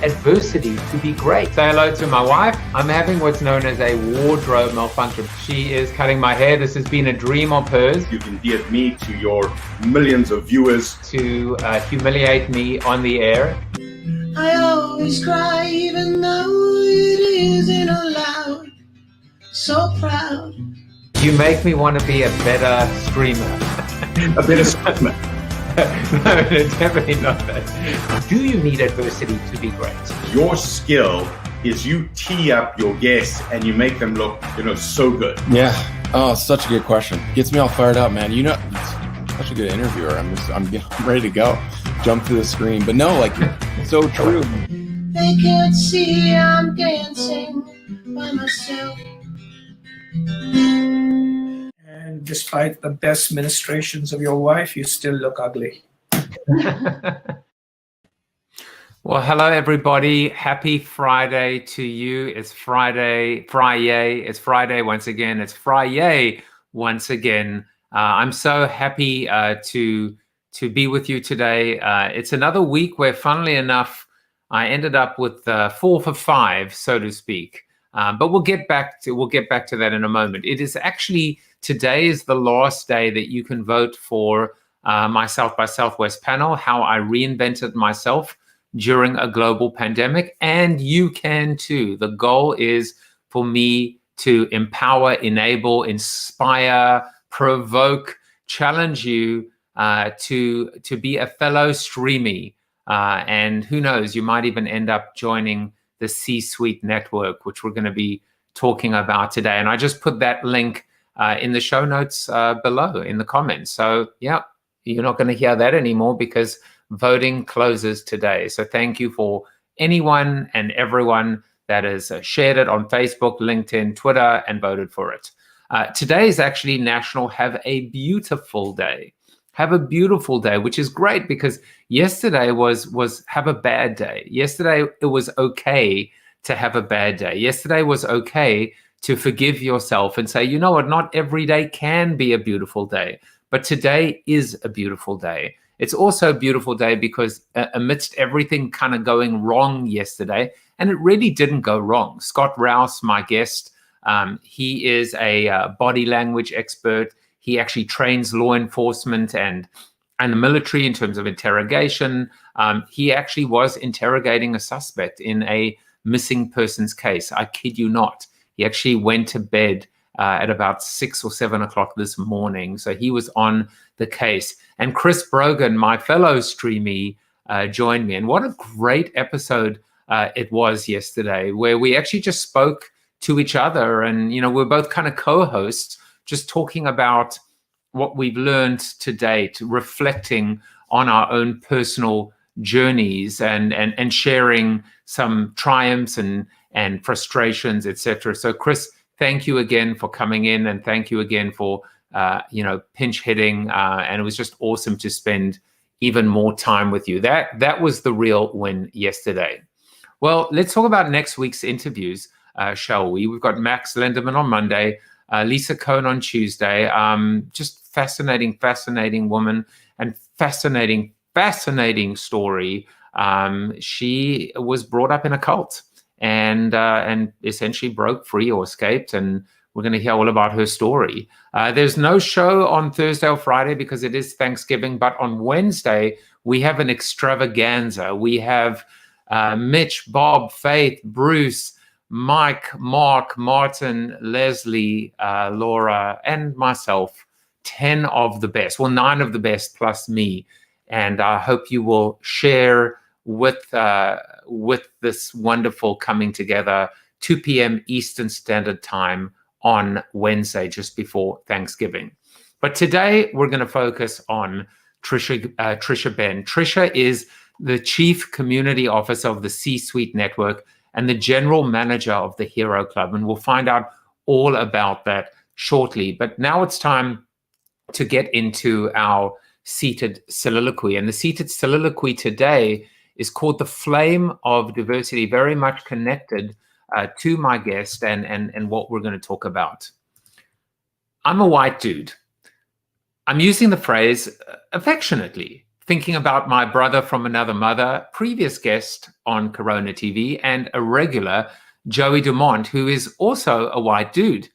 adversity to be great. Say hello to my wife. I'm having what's known as a wardrobe malfunction. She is cutting my hair. This has been a dream of hers. You've endeared me to your millions of viewers. To humiliate me on the air. I always cry even though it isn't allowed. So proud. You make me want to be a better streamer. A better streamer. No, definitely not that. Do you need adversity to be great? Your skill is you tee up your guests and you make them look, so good. Yeah. Oh, such a good question. Gets me all fired up, man. Such a good interviewer. I'm ready to go. Jump to the screen. But no, so true. They can't see I'm dancing by myself. And despite the best ministrations of your wife, you still look ugly. Well, hello, everybody. Happy Friday to you. It's Friday. It's Friday once again. It's Friday once again. I'm so happy to be with you today. It's another week where, funnily enough, I ended up with 4 for 5, so to speak. But we'll get back to that in a moment. It is actually, today is the last day that you can vote for my South by Southwest panel, how I reinvented myself during a global pandemic, and you can too. The goal is for me to empower, enable, inspire, provoke, challenge you to be a fellow streamie. And who knows, you might even end up joining the C-Suite network, which we're going to be talking about today. And I just put that link in the show notes below in the comments. So yeah, you're not going to hear that anymore because voting closes today. So thank you for anyone and everyone that has shared it on Facebook, LinkedIn, Twitter, and voted for it. Today is actually National Have a Beautiful Day. Have a beautiful day, which is great because yesterday was have a bad day. Yesterday, it was okay to have a bad day. Yesterday was okay to forgive yourself and say, you know what, not every day can be a beautiful day, but today is a beautiful day. It's also a beautiful day because amidst everything kind of going wrong yesterday, and it really didn't go wrong. Scott Rouse, my guest, he is a body language expert. He actually trains law enforcement and the military in terms of interrogation. He actually was interrogating a suspect in a missing persons case. I kid you not. He actually went to bed at about 6 or 7 o'clock this morning. So he was on the case. And Chris Brogan, my fellow streamie, joined me. And what a great episode it was yesterday, where we actually just spoke to each other. And, we're both kind of co-hosts, just talking about what we've learned to date, reflecting on our own personal journeys and sharing some triumphs and frustrations, etc. So Chris, thank you again for coming in, and thank you again for pinch hitting. And it was just awesome to spend even more time with you. That was the real win yesterday. Well, let's talk about next week's interviews, shall we? We've got Max Lindemann on Monday. Lisa Cohn on Tuesday. Just fascinating woman and fascinating story. She was brought up in a cult and essentially broke free or escaped. And we're going to hear all about her story. There's no show on Thursday or Friday because it is Thanksgiving. But on Wednesday, we have an extravaganza. We have Mitch, Bob, Faith, Bruce, Mike, Mark, Martin, Leslie, Laura, and myself, 10 of the best, 9 of the best plus me. And I hope you will share with this wonderful coming together, 2 p.m. Eastern Standard Time on Wednesday, just before Thanksgiving. But today we're going to focus on Tricia Benn. Tricia is the Chief Community Officer of the C-Suite Network and the General Manager of the Hero Club. And we'll find out all about that shortly. But now it's time to get into our seated soliloquy. And the seated soliloquy today is called The Flame of Diversity, very much connected to my guest and what we're going to talk about. I'm a white dude. I'm using the phrase affectionately thinking about my brother from another mother, previous guest on Corona TV, and a regular, Joey Dumont, who is also a white dude.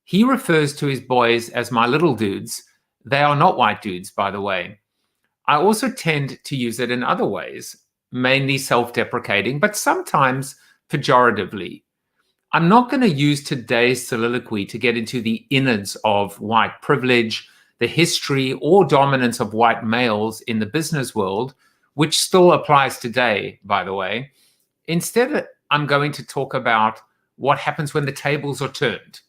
He refers to his boys as my little dudes. They are not white dudes, by the way. I also tend to use it in other ways, mainly self-deprecating, but sometimes pejoratively. I'm not going to use today's soliloquy to get into the innards of white privilege, the history or dominance of white males in the business world, which still applies today, by the way. Instead, I'm going to talk about what happens when the tables are turned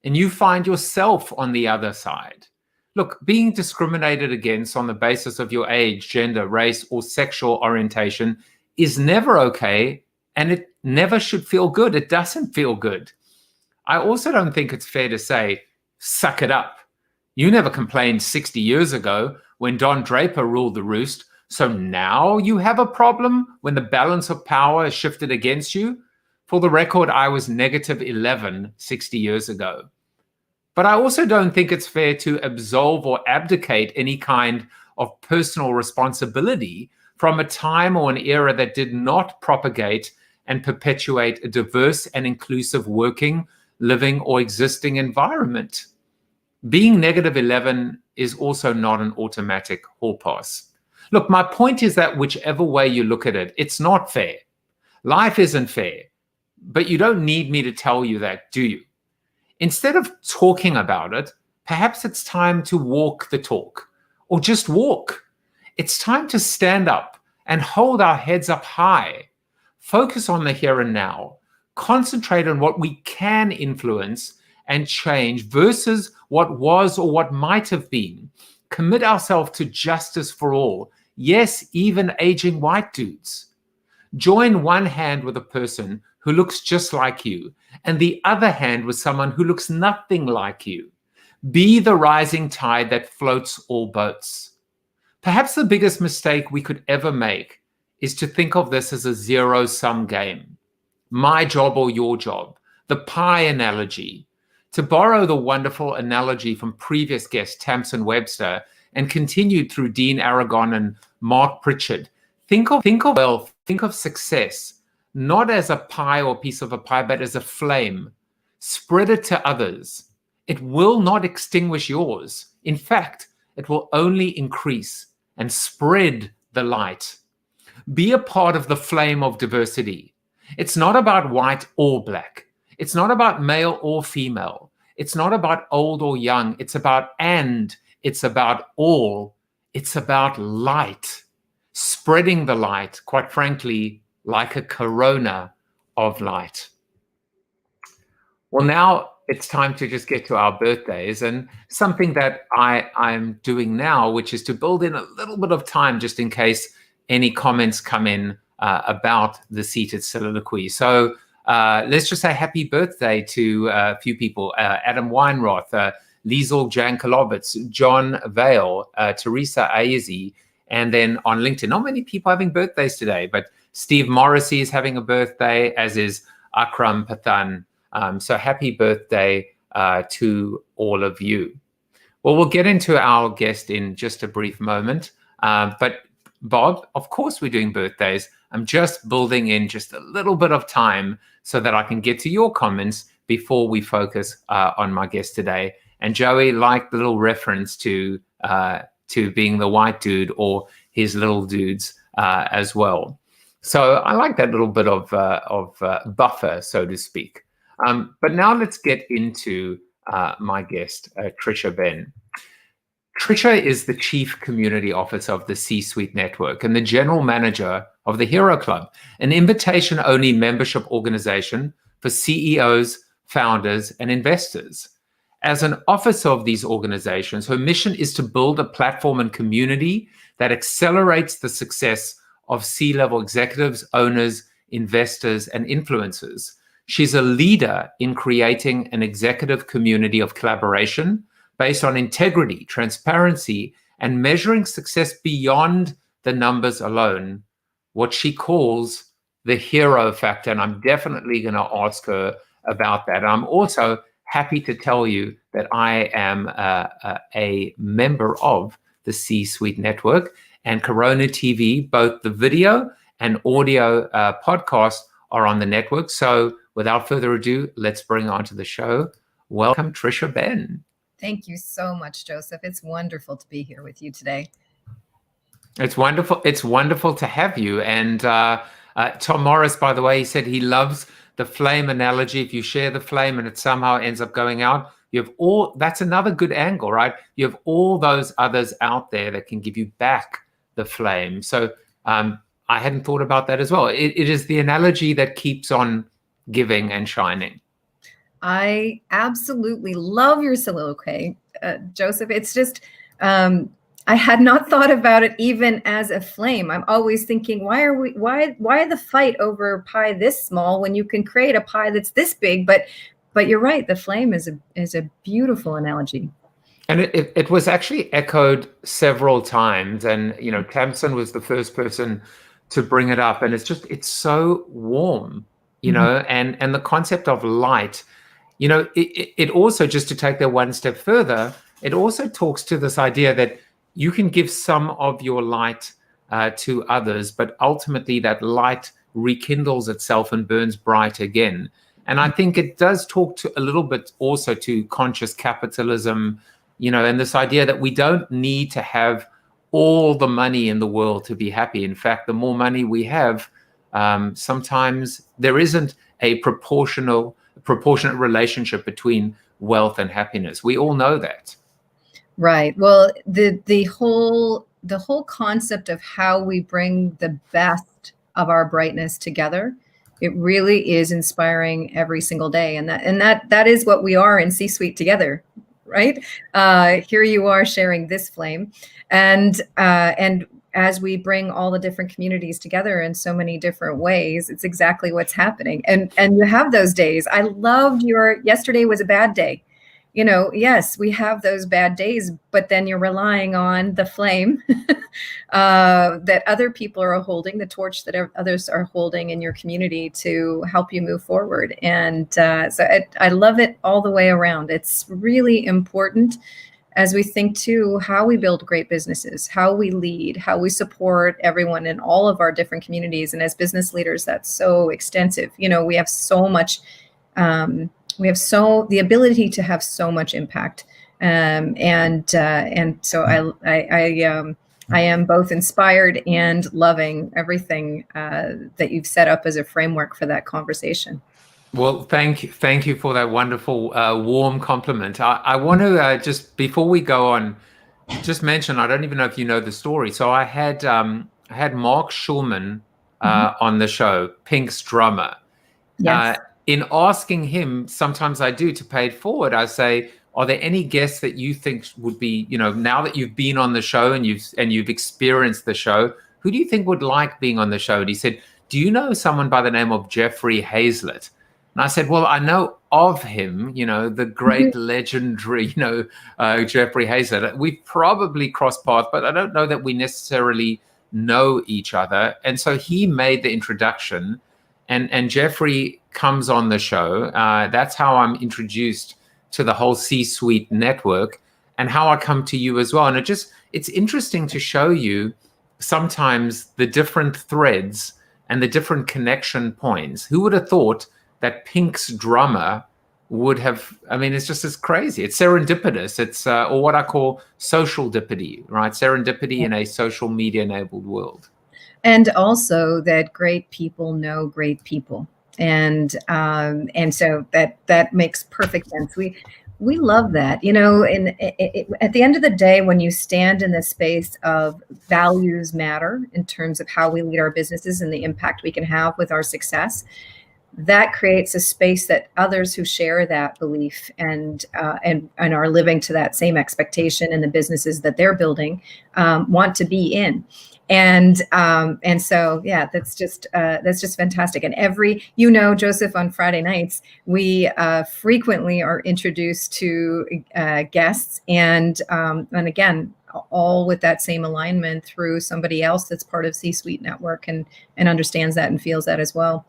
and you find yourself on the other side. Look, being discriminated against on the basis of your age, gender, race, or sexual orientation is never okay, and it never should feel good. It doesn't feel good. I also don't think it's fair to say, suck it up. You never complained 60 years ago when Don Draper ruled the roost, so now you have a problem when the balance of power is shifted against you? For the record, I was -11 60 years ago. But I also don't think it's fair to absolve or abdicate any kind of personal responsibility from a time or an era that did not propagate and perpetuate a diverse and inclusive working, living, or existing environment. Being -11 is also not an automatic hall pass. Look, my point is that whichever way you look at it, it's not fair. Life isn't fair, but you don't need me to tell you that, do you? Instead of talking about it, perhaps it's time to walk the talk, or just walk. It's time to stand up and hold our heads up high. Focus on the here and now. Concentrate on what we can influence and change versus what was or what might have been. Commit ourselves to justice for all. Yes, even aging white dudes. Join one hand with a person who looks just like you, and the other hand with someone who looks nothing like you. Be the rising tide that floats all boats. Perhaps the biggest mistake we could ever make is to think of this as a zero-sum game. My job or your job, the pie analogy. To borrow the wonderful analogy from previous guest Tamsin Webster and continued through Dean Aragon and Mark Pritchard, think of wealth, think of success, not as a pie or piece of a pie, but as a flame. Spread it to others. It will not extinguish yours. In fact, it will only increase and spread the light. Be a part of the flame of diversity. It's not about white or black. It's not about male or female. It's not about old or young. It's about and. It's about all. It's about light. Spreading the light, quite frankly, like a corona of light. Well, now it's time to just get to our birthdays, and something that I'm doing now, which is to build in a little bit of time just in case any comments come in about the seated soliloquy. So let's just say happy birthday to a few people. Adam Weinroth, Liesl Jankelowitz, John Vale, Teresa Aezi, and then on LinkedIn, not many people having birthdays today, but Steve Morrissey is having a birthday, as is Akram Pathan. So happy birthday to all of you. Well, we'll get into our guest in just a brief moment. But Bob, of course we're doing birthdays. I'm just building in just a little bit of time so that I can get to your comments before we focus on my guest today. And Joey liked the little reference to being the white dude or his little dudes as well. So I like that little bit of buffer, so to speak. But now let's get into my guest, Tricia Benn. Tricia is the Chief Community Officer of the C-Suite Network and the General Manager of the Hero Club, an invitation-only membership organization for CEOs, founders, and investors. As an officer of these organizations, her mission is to build a platform and community that accelerates the success of C-level executives, owners, investors, and influencers. She's a leader in creating an executive community of collaboration based on integrity, transparency, and measuring success beyond the numbers alone, what she calls the hero factor. And I'm definitely going to ask her about that. I'm also happy to tell you that I am a member of the C-Suite Network, and Corona TV. Both the video and audio podcasts are on the network. So without further ado, let's bring on to the show. Welcome, Tricia Benn. Thank you so much, Joseph. It's wonderful to be here with you today. It's wonderful. It's wonderful to have you. And Tom Morris, by the way, he said he loves the flame analogy. If you share the flame and it somehow ends up going out, you have all, that's another good angle, right? You have all those others out there that can give you back the flame. So I hadn't thought about that as well. It is the analogy that keeps on giving and shining. I absolutely love your soliloquy, Joseph. It's just, I had not thought about it even as a flame. I'm always thinking, why the fight over pie this small when you can create a pie that's this big? But you're right. The flame is a beautiful analogy. And it was actually echoed several times. And, you know, Tamsin was the first person to bring it up. And it's so warm, you know, and the concept of light, you know, it also, just to take that one step further, it also talks to this idea that you can give some of your light to others, but ultimately that light rekindles itself and burns bright again. And I think it does talk to a little bit also to conscious capitalism, you know, and this idea that we don't need to have all the money in the world to be happy. In fact, the more money we have, sometimes there isn't a proportionate relationship between wealth and happiness. We all know that. Right. Well, the whole concept of how we bring the best of our brightness together, it really is inspiring every single day. And that is what we are in C-Suite together, right? Here you are sharing this flame. And as we bring all the different communities together in so many different ways, it's exactly what's happening. And you have those days. I loved yesterday was a bad day. You know, yes, we have those bad days, but then you're relying on the flame that other people are holding, the torch that others are holding in your community to help you move forward. And so I love it all the way around. It's really important as we think too how we build great businesses, how we lead, how we support everyone in all of our different communities. And as business leaders, that's so extensive. You know, we have so much. The ability to have so much impact, and so I am both inspired and loving everything that you've set up as a framework for that conversation. Well, thank you for that wonderful warm compliment. I want to just before we go on, just mention, I don't even know if you know the story. So I had Mark Schulman on the show, Pink's drummer. Yes. In asking him, sometimes I do to pay it forward, I say, are there any guests that you think would be, you know, now that you've been on the show and you've experienced the show, who do you think would like being on the show? And he said, do you know someone by the name of Jeffrey Hayzlett? And I said, well, I know of him, you know, the great legendary, you know, Jeffrey Hayzlett. We've probably crossed paths, but I don't know that we necessarily know each other. And so he made the introduction. And Jeffrey comes on the show. That's how I'm introduced to the whole C-Suite network and how I come to you as well. And it's interesting to show you sometimes the different threads and the different connection points. Who would have thought that Pink's drummer would have, I mean, it's just as crazy. It's serendipitous. It's, or what I call social dipity, right? Serendipity in a social media enabled world. And also that great people know great people. And so that makes perfect sense. We love that, you know, and at the end of the day, when you stand in the space of values matter in terms of how we lead our businesses and the impact we can have with our success, that creates a space that others who share that belief and are living to that same expectation in the businesses that they're building want to be in. And so, yeah, that's just fantastic. And Joseph, on Friday nights, we frequently are introduced to guests and again, all with that same alignment through somebody else that's part of C-Suite Network and understands that and feels that as well.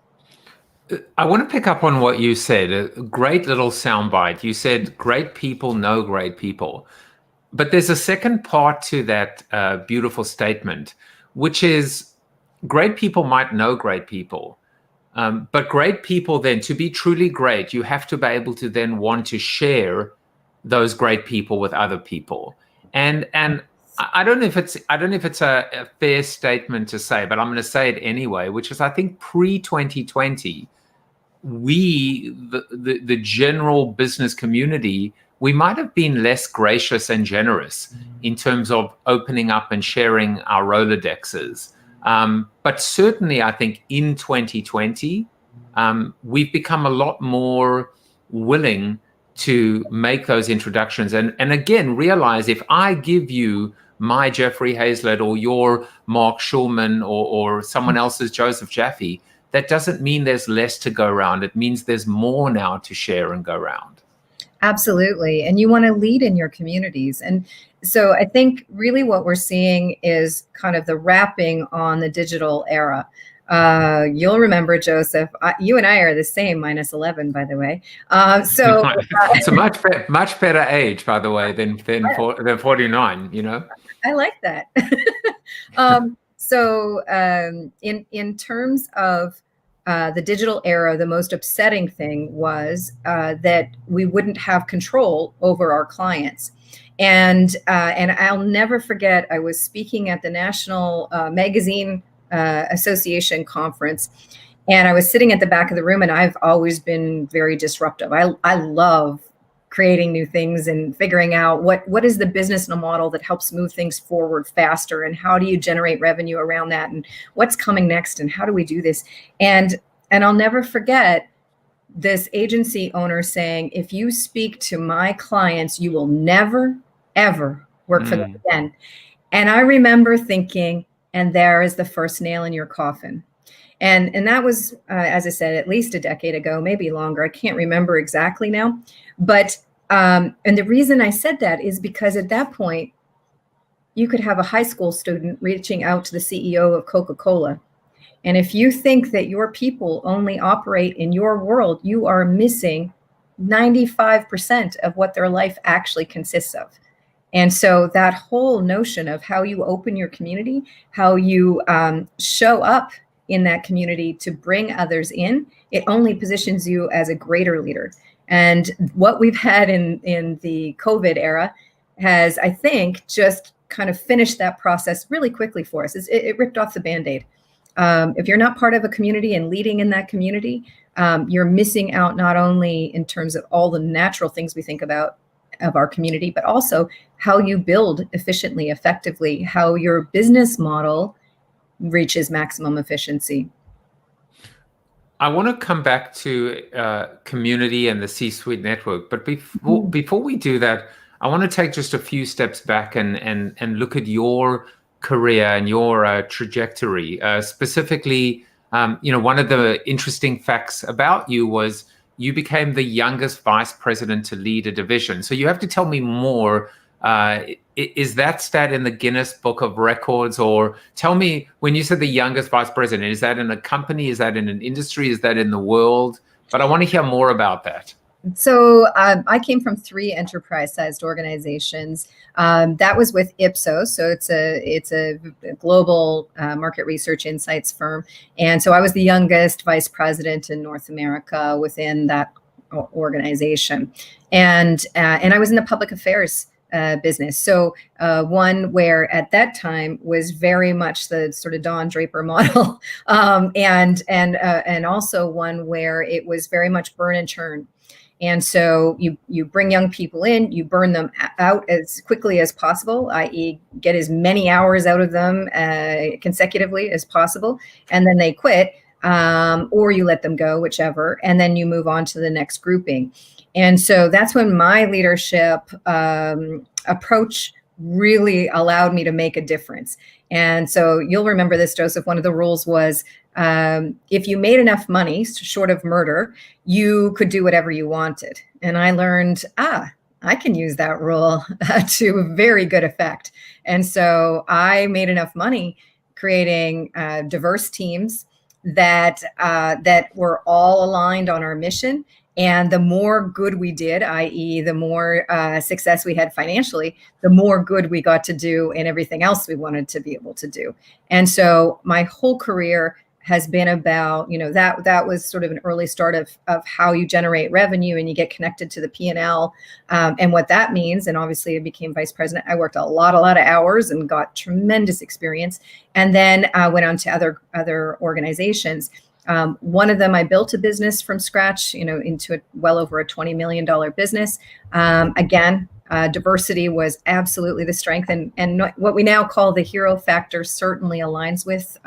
I want to pick up on what you said, a great little soundbite. You said, great people know great people. But there's a second part to that beautiful statement, which is great people might know great people. But great people, then, to be truly great, you have to be able to then want to share those great people with other people. And I don't know if it's a fair statement to say, but I'm going to say it anyway, which is I think pre-2020, the general business community, we might have been less gracious and generous in terms of opening up and sharing our Rolodexes. But certainly, I think in 2020, we've become a lot more willing to make those introductions. And again, realize if I give you my Jeffrey Hayzlett or your Mark Schulman or someone else's Joseph Jaffe, that doesn't mean there's less to go around. It means there's more now to share and go around. Absolutely. And you want to lead in your communities. And so I think really what we're seeing is kind of the wrapping on the digital era. You'll remember, Joseph, you and I are the same, minus 11, by the way. So it's a much better age, by the way, than 49, you know? I like that. In terms of the digital era, the most upsetting thing was that we wouldn't have control over our clients. And I'll never forget, I was speaking at the National Magazine Association conference, and I was sitting at the back of the room, and I've always been very disruptive. I love creating new things and figuring out what is the business model that helps move things forward faster, and how do you generate revenue around that, and what's coming next, and how do we do this? And I'll never forget this agency owner saying, if you speak to my clients, you will never, ever work for them again. And I remember thinking, and there is the first nail in your coffin. And that was, as I said, at least a decade ago, maybe longer. I can't remember exactly now. But, and the reason I said that is because at that point, you could have a high school student reaching out to the CEO of Coca-Cola. And if you think that your people only operate in your world, you are missing 95% of what their life actually consists of. And so that whole notion of how you open your community, how you show up in that community to bring others in, it only positions you as a greater leader. And what we've had in the COVID era has, I think, just kind of finished that process really quickly for us. It ripped off the Band-Aid. If you're not part of a community and leading in that community, you're missing out not only in terms of all the natural things we think about of our community, but also how you build efficiently, effectively, how your business model reaches maximum efficiency. I want to come back to community and the C-suite network, but before we do that, I want to take just a few steps back and look at your career and your trajectory. Specifically, one of the interesting facts about you was you became the youngest vice president to lead a division. So you have to tell me more. Is that stat in the Guinness Book of Records? Or tell me, when you said the youngest vice president, is that in a company? Is that in an industry? Is that in the world? But I want to hear more about that. So I came from 3 enterprise-sized organizations. That was with Ipsos, so it's a global market research insights firm. And so I was the youngest vice president in North America within that organization, and I was in the public affairs business. So one where at that time was very much the sort of Don Draper model, and also one where it was very much burn and churn. And so you bring young people in, you burn them out as quickly as possible, i.e. get as many hours out of them consecutively as possible, and then they quit, or you let them go, whichever, and then you move on to the next grouping. And so that's when my leadership approach really allowed me to make a difference. And so you'll remember this, Joseph, one of the rules was, if you made enough money, short of murder, you could do whatever you wanted. And I learned, I can use that rule to very good effect. And so I made enough money creating diverse teams that were all aligned on our mission And the more good we did, i.e. the more success we had financially, the more good we got to do in everything else we wanted to be able to do. And so my whole career has been about, that was sort of an early start of how you generate revenue and you get connected to the P&L and what that means. And obviously I became vice president. I worked a lot of hours and got tremendous experience. And then I went on to other organizations. One of them, I built a business from scratch, into well over a $20 million business. Again, diversity was absolutely the strength, and what we now call the hero factor certainly aligns with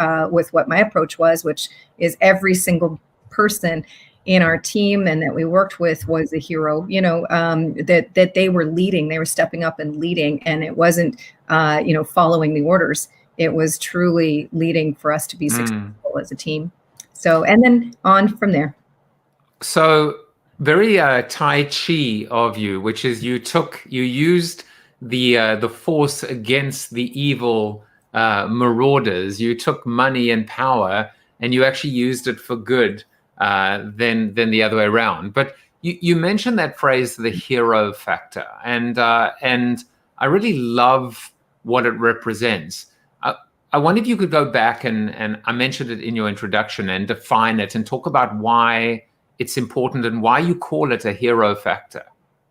what my approach was, which is every single person in our team and that we worked with was a hero. That they were leading, they were stepping up and leading, and it wasn't following the orders. It was truly leading for us to be successful as a team. So, and then on from there. So very Tai Chi of you, which is you used the force against the evil marauders. You took money and power and you actually used it for good than the other way around. But you mentioned that phrase, the hero factor, and I really love what it represents. I wonder if you could go back and I mentioned it in your introduction and define it and talk about why it's important and why you call it a hero factor.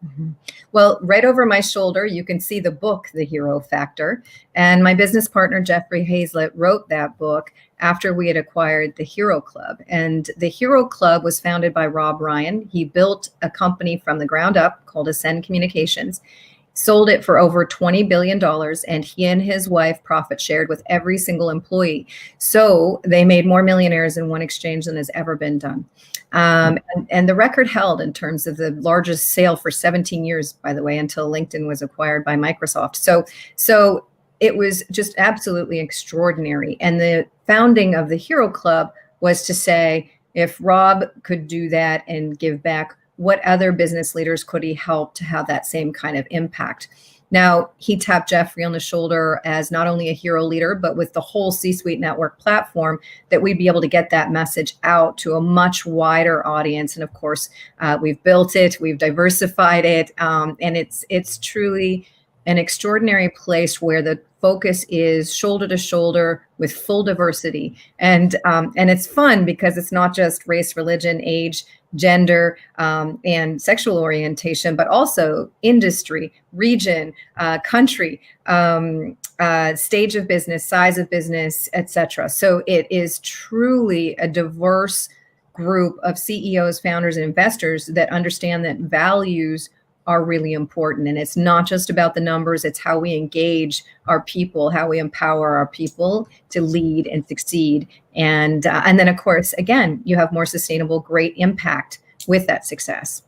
Mm-hmm. Well, right over my shoulder, you can see the book, The Hero Factor. And my business partner, Jeffrey Hayzlett, wrote that book after we had acquired the Hero Club. And the Hero Club was founded by Rob Ryan. He built a company from the ground up called Ascend Communications, sold it for over $20 billion, and he and his wife profit shared with every single employee. So they made more millionaires in one exchange than has ever been done. And the record held in terms of the largest sale for 17 years, by the way, until LinkedIn was acquired by Microsoft. So it was just absolutely extraordinary. And the founding of the Hero Club was to say, if Rob could do that and give back, what other business leaders could he help to have that same kind of impact? Now, he tapped Jeffrey on the shoulder as not only a hero leader, but with the whole C-Suite Network platform, that we'd be able to get that message out to a much wider audience. And of course, we've built it, we've diversified it, and it's truly an extraordinary place where the focus is shoulder to shoulder with full diversity. And it's fun because it's not just race, religion, age, gender, and sexual orientation, but also industry, region, country, stage of business, size of business, etc. So it is truly a diverse group of CEOs, founders, and investors that understand that values are really important. And it's not just about the numbers, it's how we engage our people, how we empower our people to lead and succeed. And then, of course, again, you have more sustainable, great impact with that success.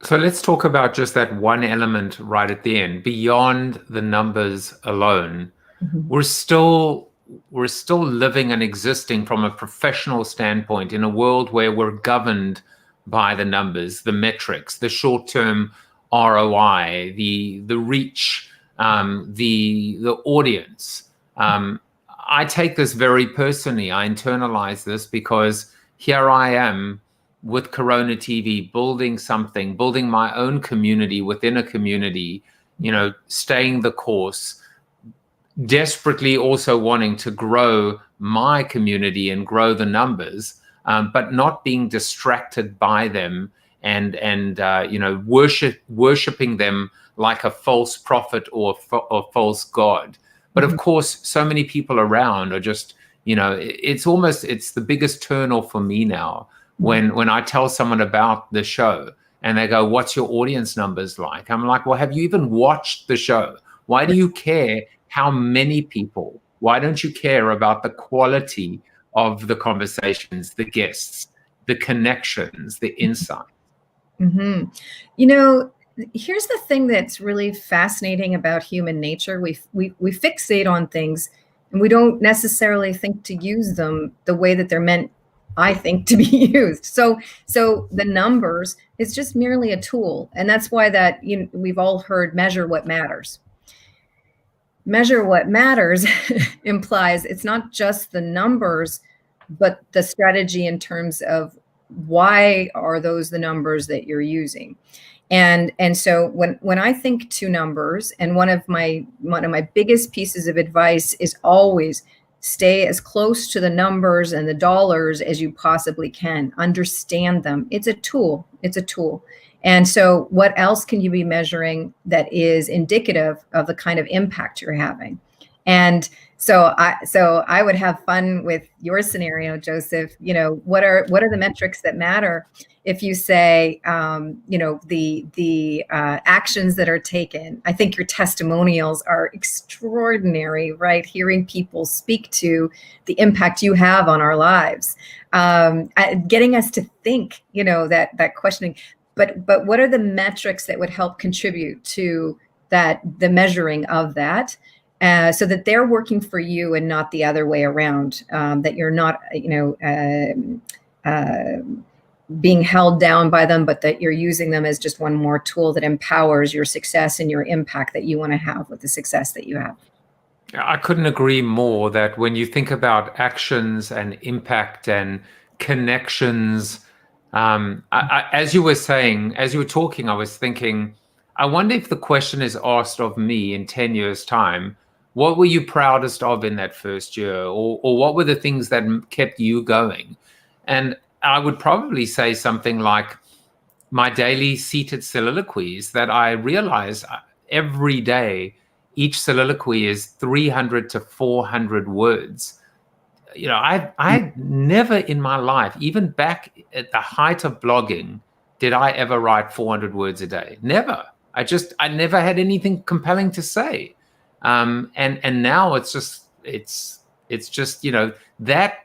So let's talk about just that one element right at the end. Beyond the numbers alone, we're still living and existing from a professional standpoint in a world where we're governed by the numbers, the metrics, the short-term ROI, the reach, the audience. I take this very personally. I internalize this because here I am with Corona TV, building something, building my own community within a community, staying the course, desperately also wanting to grow my community and grow the numbers, but not being distracted by them and worshiping them like a false prophet or false god. But of course, so many people around are just, it's the biggest turn off for me now when I tell someone about the show and they go, what's your audience numbers like? I'm like, well, have you even watched the show? Why do you care how many people? Why don't you care about the quality of the conversations, the guests, the connections, the insight? Mm-hmm. Here's the thing that's really fascinating about human nature. We fixate on things and we don't necessarily think to use them the way that they're meant, I think, to be used. So the numbers is just merely a tool. And that's why that we've all heard measure what matters. Measure what matters implies it's not just the numbers, but the strategy in terms of why are those the numbers that you're using? And so when I think to numbers, and one of my biggest pieces of advice is always stay as close to the numbers and the dollars as you possibly can. Understand them. It's a tool. It's a tool. And so what else can you be measuring that is indicative of the kind of impact you're having? And so I would have fun with your scenario, Joseph. You know, what are the metrics that matter? If you say, you know, the actions that are taken, I think your testimonials are extraordinary, right? Hearing people speak to the impact you have on our lives, getting us to think, you know, that questioning. But what are the metrics that would help contribute to that, the measuring of that? So that they're working for you and not the other way around, that you're not, you know, being held down by them, but that you're using them as just one more tool that empowers your success and your impact that you want to have with the success that you have. I couldn't agree more that when you think about actions and impact and connections, as you were saying, as you were talking, I was thinking, I wonder if the question is asked of me in 10 years' time, what were you proudest of in that first year? Or what were the things that kept you going? And I would probably say something like my daily seated soliloquies that I realize every day, each soliloquy is 300 to 400 words. You know, I never in my life, even back at the height of blogging, did I ever write 400 words a day. Never. I never had anything compelling to say. And now it's just, you know, that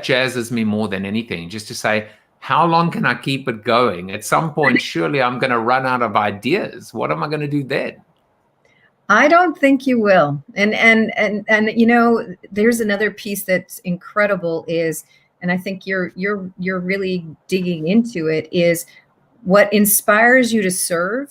jazzes me more than anything, just to say, how long can I keep it going? At some point, surely I'm going to run out of ideas. What am I going to do then? I don't think you will. And you know, there's another piece that's incredible is, and I think you're really digging into it, is what inspires you to serve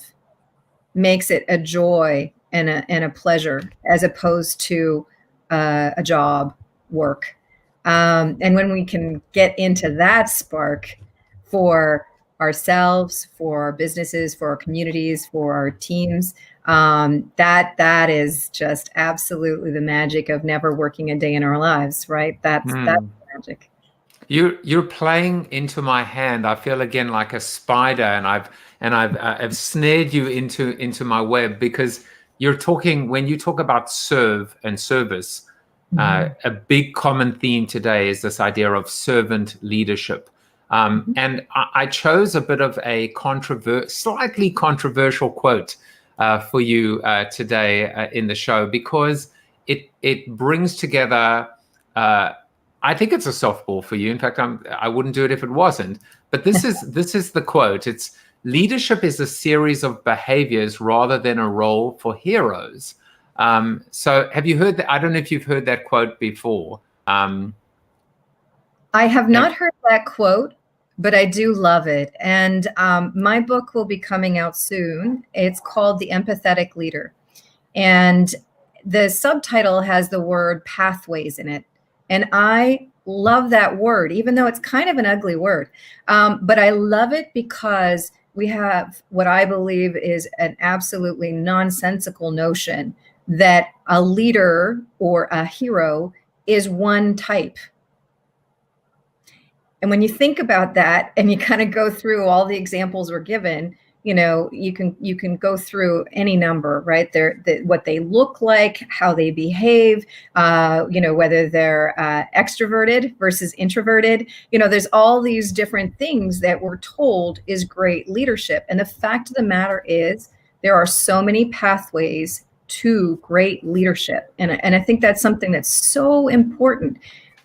makes it a joy and a pleasure, as opposed to a job, work. And when we can get into that spark for ourselves, for our businesses, for our communities, for our teams, that is just absolutely the magic of never working a day in our lives, right? That's magic. You're playing into my hand. I feel again like a spider, and I've snared you into my web, because you're talking, when you talk about serve and service, a big common theme today is this idea of servant leadership. And I chose a bit of a slightly controversial quote for you today in the show, because it brings together, I think it's a softball for you. In fact, I wouldn't do it if it wasn't. But this is the quote. It's, leadership is a series of behaviors rather than a role for heroes. So have you heard that? I don't know if you've heard that quote before. I have not heard that quote, but I do love it. And my book will be coming out soon. It's called The Empathetic Leader. And the subtitle has the word pathways in it. And I love that word, even though it's kind of an ugly word. But I love it because we have what I believe is an absolutely nonsensical notion that a leader or a hero is one type. And when you think about that and you kind of go through all the examples we're given, you know, you can go through any number, right? What they look like, how they behave, you know, whether they're extroverted versus introverted. You know, there's all these different things that we're told is great leadership. And the fact of the matter is, there are so many pathways to great leadership. And I think that's something that's so important.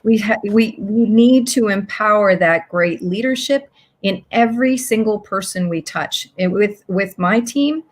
We need to empower that great leadership in every single person we touch. And with my team,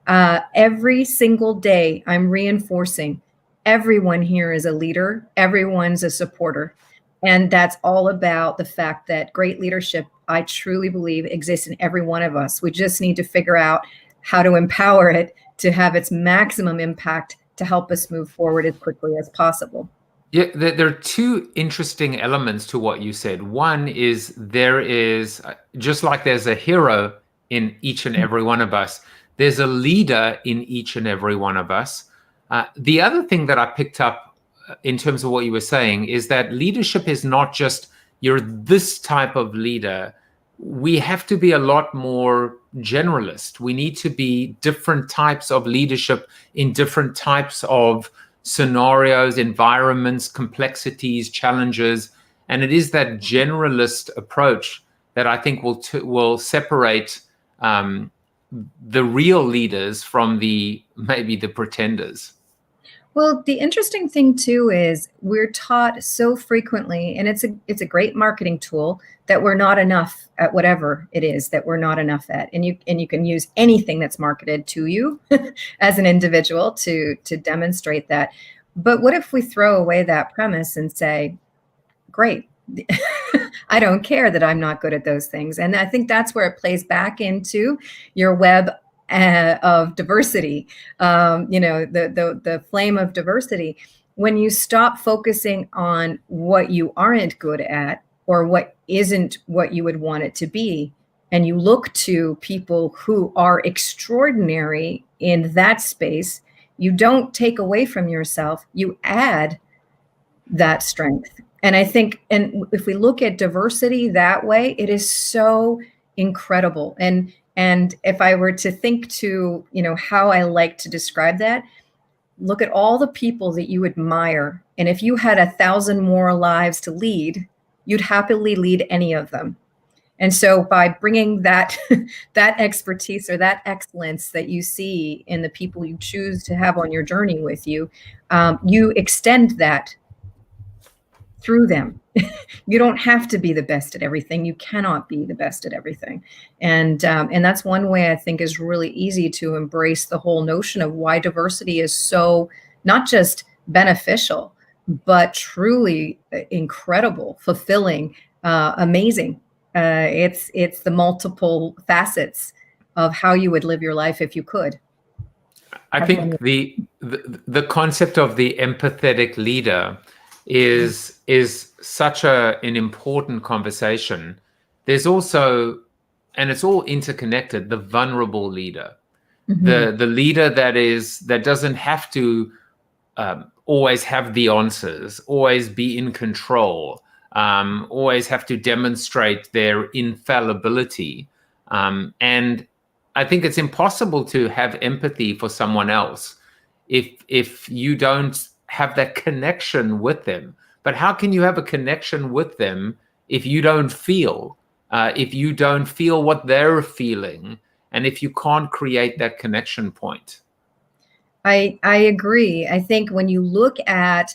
every single day, I'm reinforcing everyone here is a leader, everyone's a supporter. And that's all about the fact that great leadership, I truly believe, exists in every one of us. We just need to figure out how to empower it to have its maximum impact to help us move forward as quickly as possible. Yeah, there are two interesting elements to what you said. One is there is, just like there's a hero in each and every one of us, there's a leader in each and every one of us. The other thing that I picked up in terms of what you were saying is that leadership is not just you're this type of leader. We have to be a lot more generalist. We need to be different types of leadership in different types of scenarios, environments, complexities, challenges, and it is that generalist approach that I think will separate the real leaders from maybe the pretenders. Well, the interesting thing too is we're taught so frequently, and it's a great marketing tool, that we're not enough at whatever it is that we're not enough at. And you can use anything that's marketed to you as an individual to demonstrate that. But what if we throw away that premise and say, great, I don't care that I'm not good at those things. And I think that's where it plays back into your web of diversity, the flame of diversity. When you stop focusing on what you aren't good at or what isn't what you would want it to be, and you look to people who are extraordinary in that space, you don't take away from yourself, you add that strength. And I think, and if we look at diversity that way, it is so incredible. And if I were to think to, how I like to describe that, look at all the people that you admire. And if you had 1,000 more lives to lead, you'd happily lead any of them. And so by bringing that that expertise or that excellence that you see in the people you choose to have on your journey with you, you extend that through them. You don't have to be the best at everything. You cannot be the best at everything. And that's one way I think is really easy to embrace the whole notion of why diversity is so not just beneficial, but truly incredible, fulfilling, amazing. It's the multiple facets of how you would live your life if you could. I think the concept of the empathetic leader is such an important conversation. There's also, and it's all interconnected, the vulnerable leader, the leader that doesn't have to always have the answers, always be in control, always have to demonstrate their infallibility. And I think it's impossible to have empathy for someone else if you don't have that connection with them. But how can you have a connection with them if you don't feel what they're feeling, and if you can't create that connection point? I agree. I think when you look at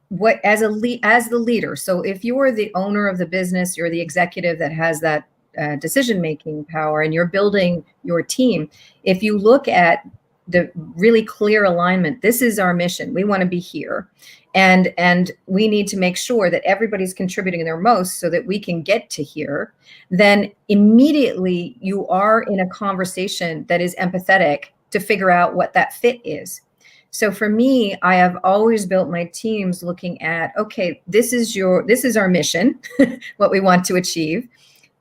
what as the leader, so if you're the owner of the business, you're the executive that has that decision-making power, and you're building your team, if you look at the really clear alignment, this is our mission, we want to be here, and we need to make sure that everybody's contributing their most so that we can get to here, then immediately you are in a conversation that is empathetic to figure out what that fit is. So for me, I have always built my teams looking at, okay, this is our mission, what we want to achieve.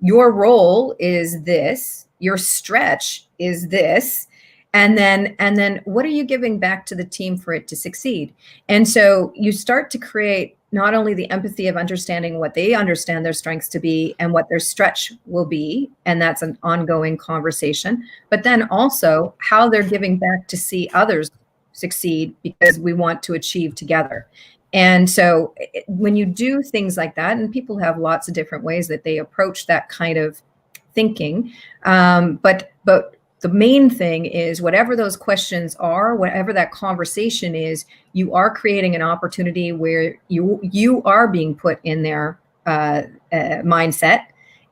Your role is this, your stretch is this, and then what are you giving back to the team for it to succeed? And so you start to create not only the empathy of understanding what they understand their strengths to be and what their stretch will be, and that's an ongoing conversation, but then also how they're giving back to see others succeed because we want to achieve together. And so when you do things like that, and people have lots of different ways that they approach that kind of thinking, but the main thing is whatever those questions are, whatever that conversation is, you are creating an opportunity where you are being put in their mindset,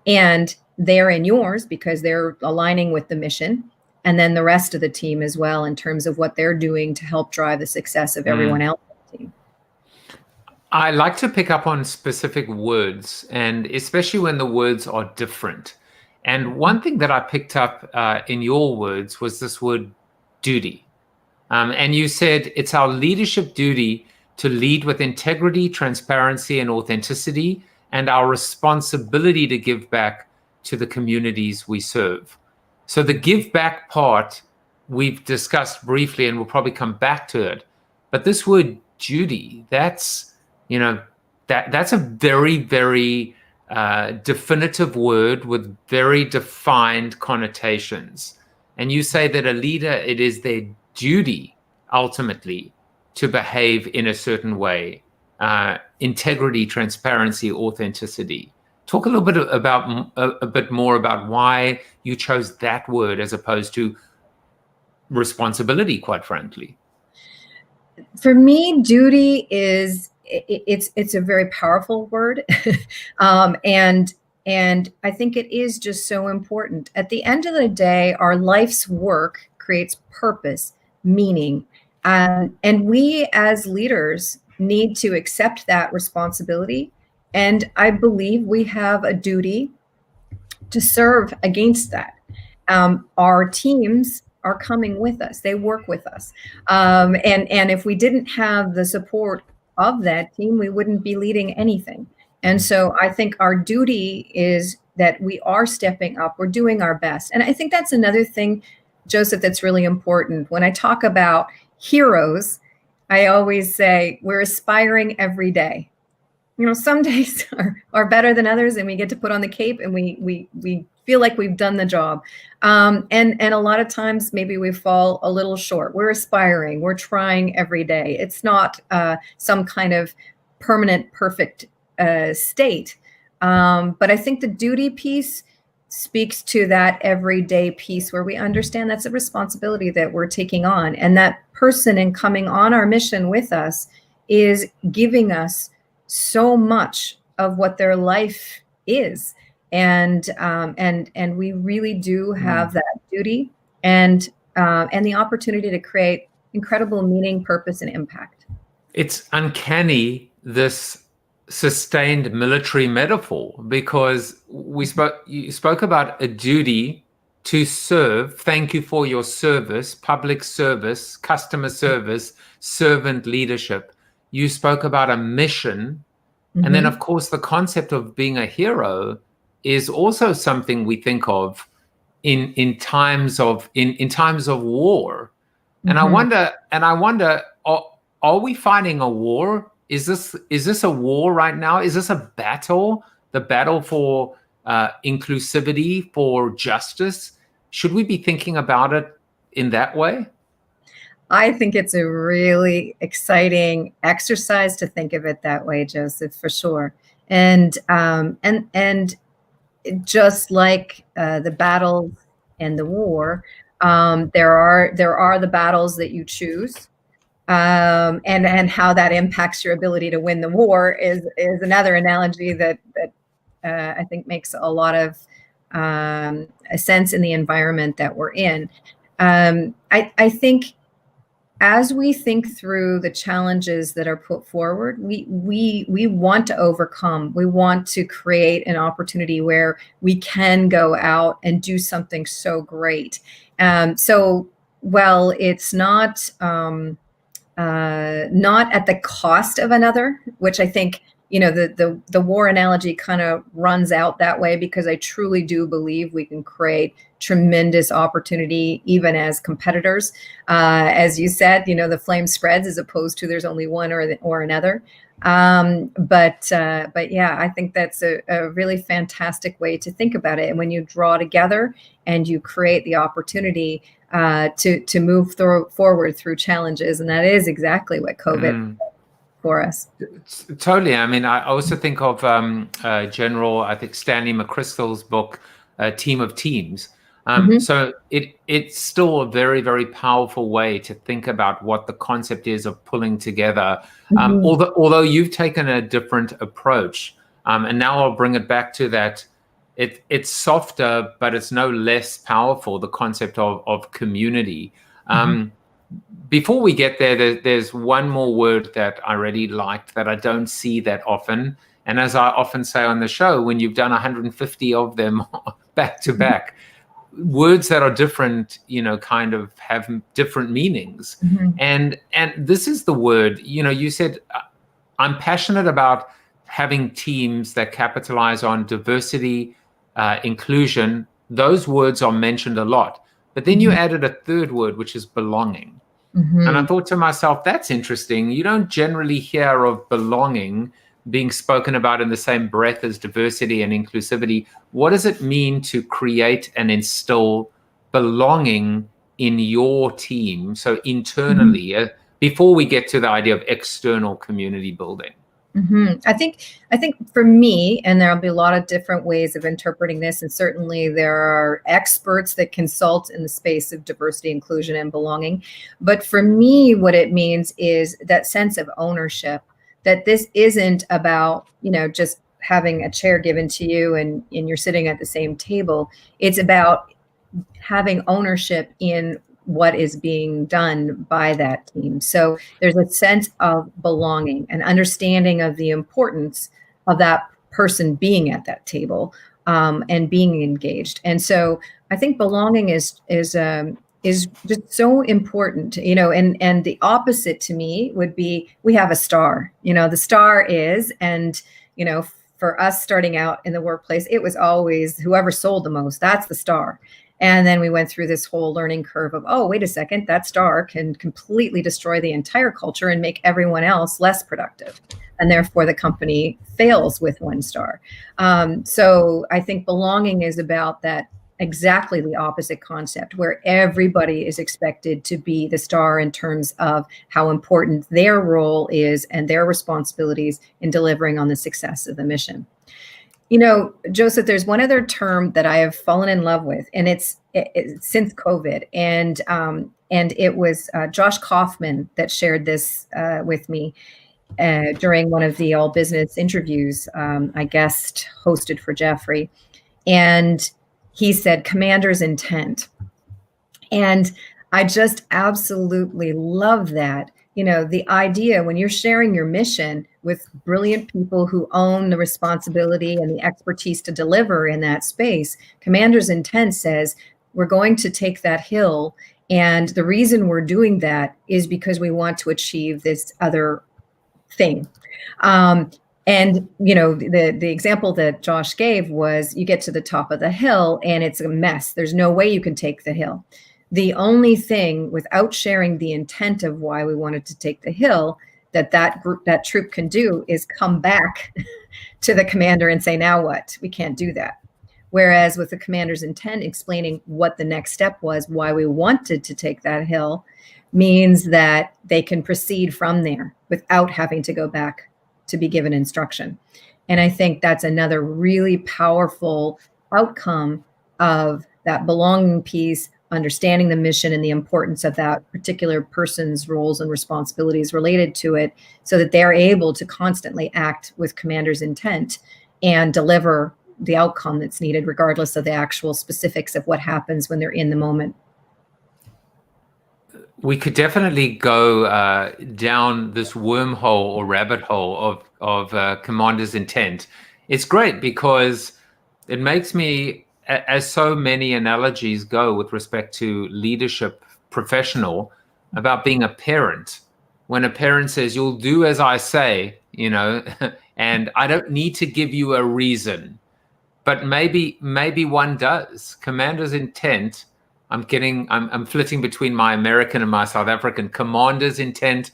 and they're in yours because they're aligning with the mission, and then the rest of the team as well in terms of what they're doing to help drive the success of everyone else on the team. I like to pick up on specific words, and especially when the words are different. And one thing that I picked up in your words was this word duty. And you said it's our leadership duty to lead with integrity, transparency, and authenticity, and our responsibility to give back to the communities we serve. So the give back part we've discussed briefly, and we'll probably come back to it. But this word duty, that's a very, very definitive word with very defined connotations. And you say that a leader, it is their duty ultimately to behave in a certain way. Integrity, transparency, authenticity. Talk a little bit about a bit more about why you chose that word as opposed to responsibility, quite frankly. For me, duty is it's a very powerful word, and I think it is just so important. At the end of the day, our life's work creates purpose, meaning, and we as leaders need to accept that responsibility. And I believe we have a duty to serve against that. Our teams are coming with us. They work with us. And if we didn't have the support of that team, we wouldn't be leading anything. And so I think our duty is that we are stepping up, we're doing our best. And I think that's another thing, Joseph, that's really important. When I talk about heroes, I always say we're aspiring every day. Some days are better than others, and we get to put on the cape and we feel like we've done the job. And a lot of times maybe we fall a little short. We're aspiring, we're trying every day. It's not some kind of permanent, perfect state. But I think the duty piece speaks to that everyday piece where we understand that's a responsibility that we're taking on. And that person in coming on our mission with us is giving us so much of what their life is. And we really do have that duty and the opportunity to create incredible meaning, purpose, and impact. It's uncanny, this sustained military metaphor, because you spoke about a duty to serve. Thank you for your service, public service, customer service, servant leadership. You spoke about a mission. Mm-hmm. And then, of course, the concept of being a hero is also something we think of in times of war. Mm-hmm. And I wonder, are we fighting a war? Is this a war right now? Is this a battle? The battle for inclusivity, for justice? Should we be thinking about it in that way? I think it's a really exciting exercise to think of it that way, Joseph, for sure. And just like the battles and the war, there are the battles that you choose, and how that impacts your ability to win the war is another analogy that I think makes a lot of sense in the environment that we're in. I think as we think through the challenges that are put forward, we want to overcome. We want to create an opportunity where we can go out and do something so great. So while it's not at the cost of another, which I think, the war analogy kind of runs out that way, because I truly do believe we can create tremendous opportunity even as competitors. As you said, the flame spreads as opposed to there's only one or another. But yeah, I think that's a really fantastic way to think about it. And when you draw together and you create the opportunity to move forward through challenges, and that is exactly what COVID for us. Totally. I mean, I also think of General, I think Stanley McChrystal's book, Team of Teams. So it's still a very, very powerful way to think about what the concept is of pulling together. Although you've taken a different approach, and now I'll bring it back to that. It's softer, but it's no less powerful, the concept of community. Before we get there, there's one more word that I really liked that I don't see that often. And as I often say on the show, when you've done 150 of them back to back, words that are different, kind of have different meanings. And this is the word, you said, I'm passionate about having teams that capitalize on diversity, inclusion. Those words are mentioned a lot. But then you added a third word, which is belonging. And I thought to myself, that's interesting. You don't generally hear of belonging being spoken about in the same breath as diversity and inclusivity. What does it mean to create and instill belonging in your team? So internally, before we get to the idea of external community building. I think for me, and there'll be a lot of different ways of interpreting this, and certainly there are experts that consult in the space of diversity, inclusion, and belonging. But for me, what it means is that sense of ownership, that this isn't about, just having a chair given to you and you're sitting at the same table. It's about having ownership in what is being done by that team. So there's a sense of belonging, an understanding of the importance of that person being at that table, and being engaged. And so I think belonging is just so important, and the opposite to me would be, we have a star, the star is, and, for us starting out in the workplace, it was always whoever sold the most, that's the star. And then we went through this whole learning curve of, oh, wait a second, that star can completely destroy the entire culture and make everyone else less productive. And therefore the company fails with one star. So I think belonging is about that, exactly the opposite concept, where everybody is expected to be the star in terms of how important their role is and their responsibilities in delivering on the success of the mission. Joseph, there's one other term that I have fallen in love with, and it's since COVID, and it was Josh Kaufman that shared this with me during one of the All Business interviews I guest hosted for Jeffrey, and he said commander's intent, and I just absolutely love that. The idea when you're sharing your mission with brilliant people who own the responsibility and the expertise to deliver in that space, commander's intent says, we're going to take that hill. And the reason we're doing that is because we want to achieve this other thing. And, the example that Josh gave was, you get to the top of the hill and it's a mess. There's no way you can take the hill. The only thing, without sharing the intent of why we wanted to take the hill, that troop can do is come back to the commander and say, now what? We can't do that. Whereas with the commander's intent, explaining what the next step was, why we wanted to take that hill, means that they can proceed from there without having to go back to be given instruction. And I think that's another really powerful outcome of that belonging piece, understanding the mission and the importance of that particular person's roles and responsibilities related to it, so that they're able to constantly act with commander's intent and deliver the outcome that's needed, regardless of the actual specifics of what happens when they're in the moment. We could definitely go down this wormhole or rabbit hole of commander's intent. It's great because it makes me, as so many analogies go with respect to leadership professional, about being a parent. When a parent says, you'll do as I say, and I don't need to give you a reason, but maybe one does. Commander's intent, I'm flitting between my American and my South African. Commander's intent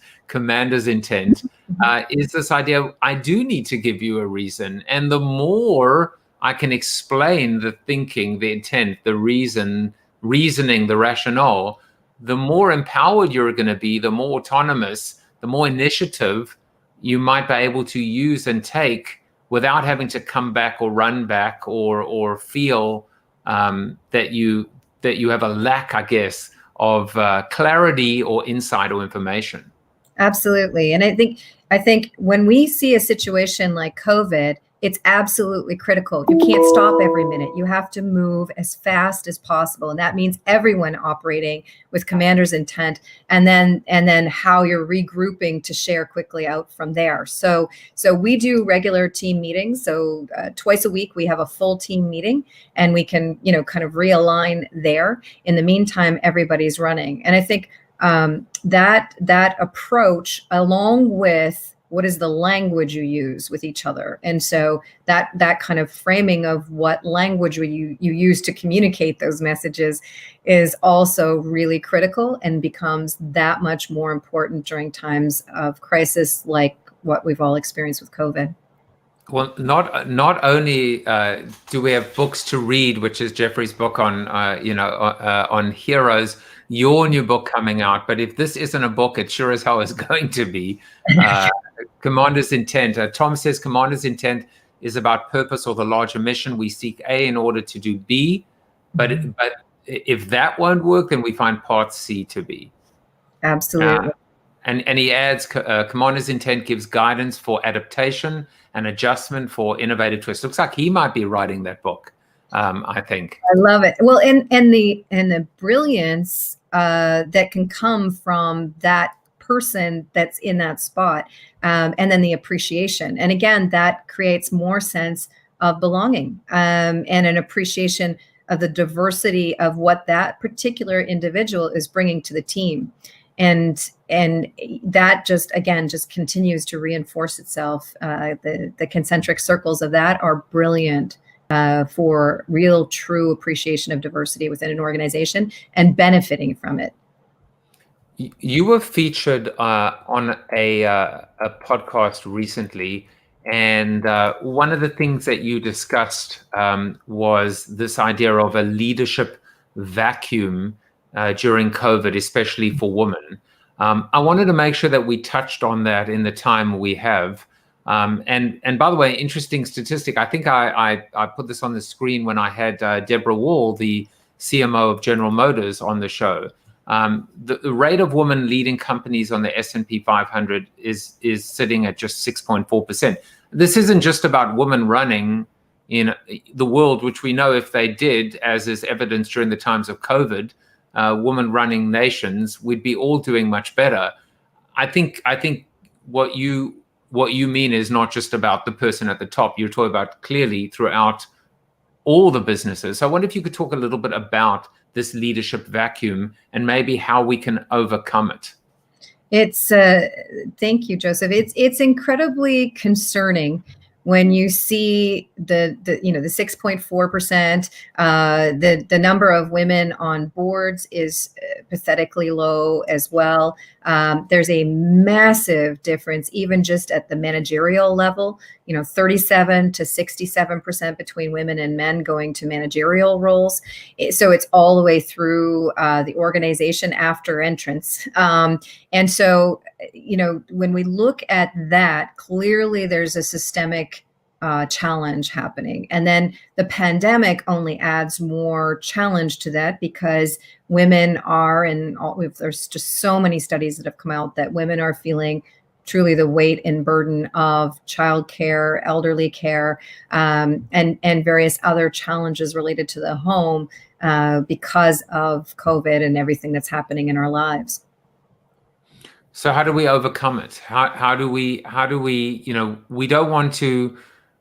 is this idea, I do need to give you a reason. And the more I can explain the thinking, the intent, the reasoning, the rationale, the more empowered you're going to be, the more autonomous, the more initiative you might be able to use and take without having to come back or run back or feel that you have a lack, I guess, of clarity or insight or information. Absolutely. And I think when we see a situation like COVID, it's absolutely critical. You can't stop every minute. You have to move as fast as possible. And that means everyone operating with commander's intent, and then how you're regrouping to share quickly out from there. So we do regular team meetings. So twice a week we have a full team meeting, and we can, kind of realign there. In the meantime, everybody's running. And I think that approach, along with what is the language you use with each other, and so that kind of framing of what language you use to communicate those messages is also really critical, and becomes that much more important during times of crisis like what we've all experienced with COVID. Well, not only do we have books to read, which is Jeffrey's book on on heroes, your new book coming out, but if this isn't a book, it sure as hell is going to be. Commander's Intent. Tom says Commander's Intent is about purpose or the larger mission. We seek A in order to do B, but if that won't work, then we find part C to be. Absolutely. And he adds, Commander's Intent gives guidance for adaptation and adjustment for innovative twists. Looks like he might be writing that book. I think. I love it. Well, and the brilliance that can come from that person that's in that spot, and then the appreciation. And again, that creates more sense of belonging, and an appreciation of the diversity of what that particular individual is bringing to the team. And that just continues to reinforce itself. The concentric circles of that are brilliant for real, true appreciation of diversity within an organization and benefiting from it. You were featured on a podcast recently, and one of the things that you discussed was this idea of a leadership vacuum during COVID, especially for women. I wanted to make sure that we touched on that in the time we have. And by the way, interesting statistic. I think I put this on the screen when I had Deborah Wall, the CMO of General Motors, on the show. The rate of women leading companies on the S&P 500 is sitting at just 6.4%. This isn't just about women running in the world, which we know if they did, as is evidenced during the times of COVID, women running nations, we'd be all doing much better. I think what you mean is not just about the person at the top. You're talking about clearly throughout all the businesses. So I wonder if you could talk a little bit about this leadership vacuum and maybe how we can overcome it. It's thank you, Joseph. It's incredibly concerning when you see the 6.4%, the number of women on boards is pathetically low as well. There's a massive difference, even just at the managerial level, 37 to 67% between women and men going to managerial roles. So it's all the way through the organization after entrance. And so, when we look at that, clearly there's a systemic challenge happening. And then the pandemic only adds more challenge to that, because women are, there's just so many studies that have come out that women are feeling truly the weight and burden of childcare, elderly care, and various other challenges related to the home because of COVID and everything that's happening in our lives. So how do we overcome it? How do we, we don't want to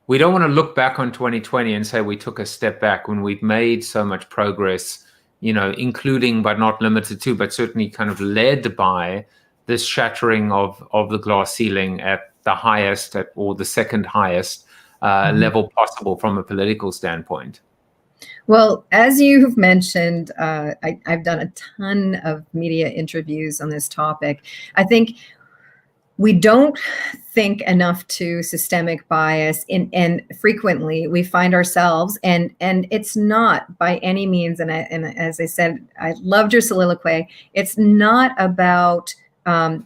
look back on 2020 and say we took a step back when we've made so much progress, including but not limited to, but certainly kind of led by this shattering of the glass ceiling at the highest or the second highest level possible from a political standpoint. Well, as you've mentioned, I've done a ton of media interviews on this topic. I think we don't think enough to systemic bias, and frequently we find ourselves, and it's not by any means, and as I said, I loved your soliloquy. It's not about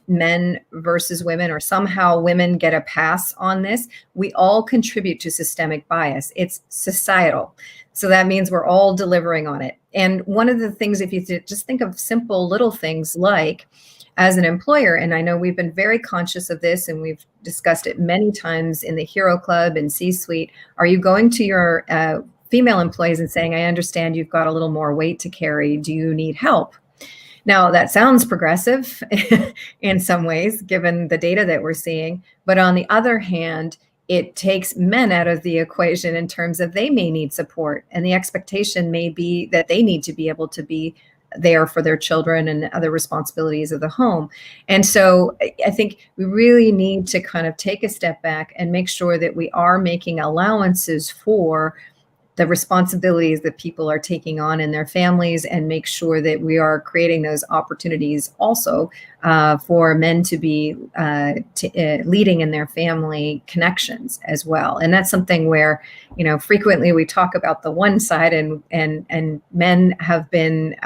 men versus women, or somehow women get a pass on this. We all contribute to systemic bias. It's societal. So that means we're all delivering on it. And one of the things, if you just think of simple little things like as an employer, and I know we've been very conscious of this and we've discussed it many times in the Hero Club and C-Suite, are you going to your female employees and saying, I understand you've got a little more weight to carry. Do you need help? Now, that sounds progressive in some ways, given the data that we're seeing. But on the other hand, it takes men out of the equation in terms of they may need support. And the expectation may be that they need to be able to be there for their children and other responsibilities of the home. And so I think we really need to kind of take a step back and make sure that we are making allowances for the responsibilities that people are taking on in their families, and make sure that we are creating those opportunities also for men to be leading in their family connections as well. And that's something where, you know, frequently we talk about the one side, and men have been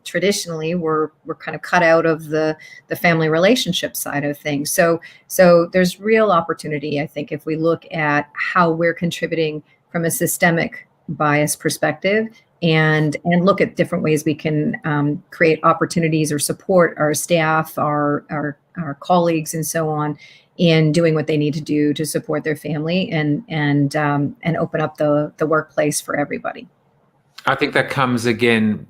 traditionally we're kind of cut out of the family relationship side of things. So there's real opportunity, I think, if we look at how we're contributing from a systemic bias perspective, and look at different ways we can create opportunities or support our staff, our colleagues, and so on, in doing what they need to do to support their family and open up the workplace for everybody. I think that comes again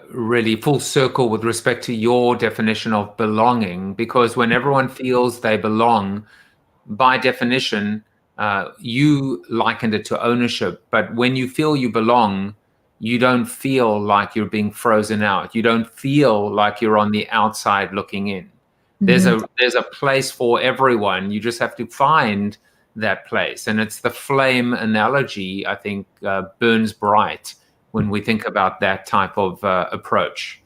really full circle with respect to your definition of belonging, because when everyone feels they belong, by definition, you likened it to ownership. But when you feel you belong, you don't feel like you're being frozen out. You don't feel like you're on the outside looking in. Mm-hmm. There's a place for everyone. You just have to find that place. And it's the flame analogy, I think, burns bright when we think about that type of approach.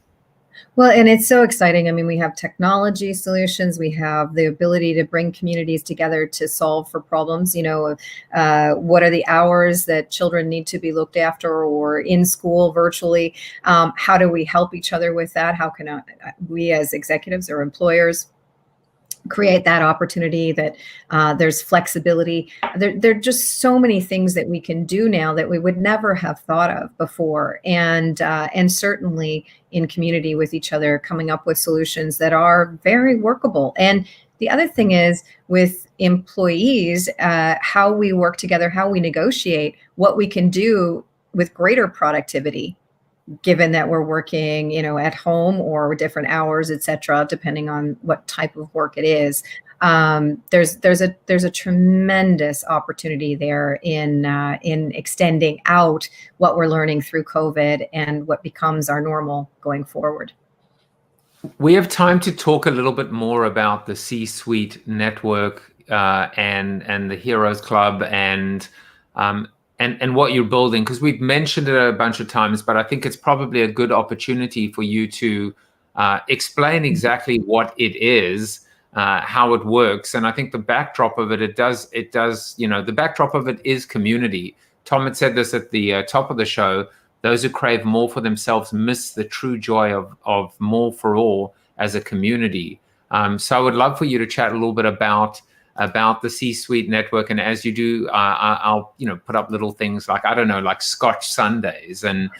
Well, and it's so exciting. I mean, we have technology solutions. We have the ability to bring communities together to solve for problems. You know, what are the hours that children need to be looked after or in school virtually? How do we help each other with that? How can we as executives or employers create that opportunity, that there's flexibility? There are just so many things that we can do now that we would never have thought of before. And certainly in community with each other, coming up with solutions that are very workable. And the other thing is with employees, how we work together, how we negotiate what we can do with greater productivity, given that we're working, you know, at home or different hours, et cetera, depending on what type of work it is. There's a tremendous opportunity there in extending out what we're learning through COVID and what becomes our normal going forward. We have time to talk a little bit more about the C-Suite network and the Heroes Club and what you're building, because we've mentioned it a bunch of times, but I think it's probably a good opportunity for you to explain exactly what it is, how it works. And I think the backdrop of it does, you know, the backdrop of it is community. Tom had said this at the top of the show: those who crave more for themselves miss the true joy of more for all as a community. So I would love for you to chat a little bit about the C-Suite network. And as you do, I'll, you know, put up little things like, I don't know, like Scotch Sundays and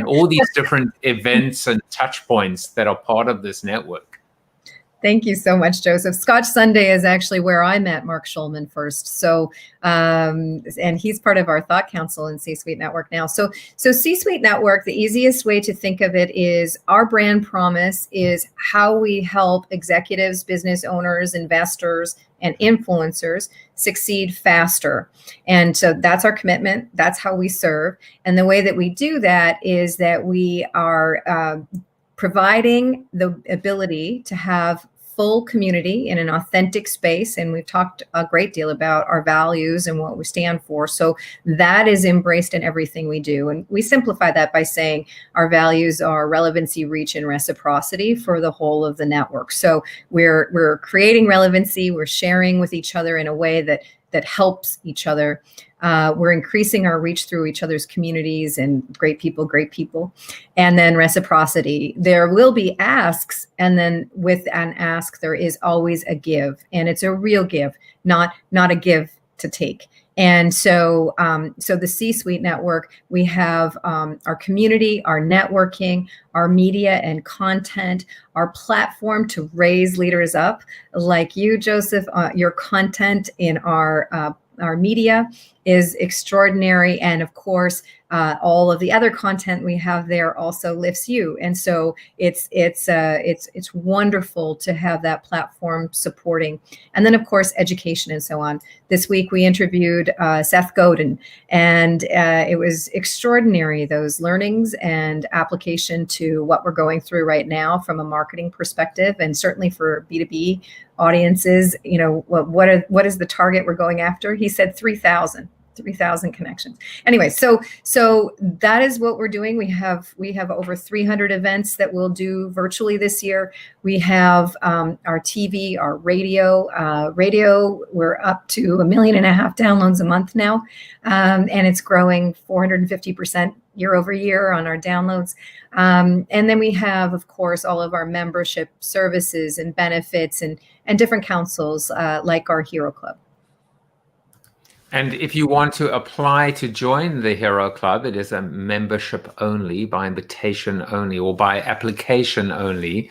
all these different events and touch points that are part of this network. Thank you so much, Joseph. Scotch Sunday is actually where I met Mark Schulman first. So, and he's part of our Thought Council and C-Suite Network now. So C-Suite Network, the easiest way to think of it is our brand promise is how we help executives, business owners, investors, and influencers succeed faster. And so that's our commitment. That's how we serve. And the way that we do that is that we are providing the ability to have full community in an authentic space. And we've talked a great deal about our values and what we stand for. So that is embraced in everything we do. And we simplify that by saying our values are relevancy, reach, and reciprocity for the whole of the network. So we're creating relevancy, we're sharing with each other in a way that helps each other. We're increasing our reach through each other's communities and great people. And then reciprocity. There will be asks, and then with an ask, there is always a give. And it's a real give, not a give to take. And so, so the C-Suite network, we have our community, our networking, our media and content, our platform to raise leaders up, like you, Joseph. Your content in our media is extraordinary, and of course, all of the other content we have there also lifts you. And so it's wonderful to have that platform supporting. And then of course, education and so on. This week we interviewed Seth Godin, and it was extraordinary, those learnings and application to what we're going through right now from a marketing perspective, and certainly for B2B audiences. You know, what is the target we're going after? He said 3,000 connections. Anyway, so that is what we're doing. We have over 300 events that we'll do virtually this year. We have our TV, our radio. Radio, we're up to 1.5 million downloads a month now, and it's growing 450% year over year on our downloads. And then we have, of course, all of our membership services and benefits and different councils like our Hero Club. And if you want to apply to join the Hero Club, it is a membership only, by invitation only, or by application only.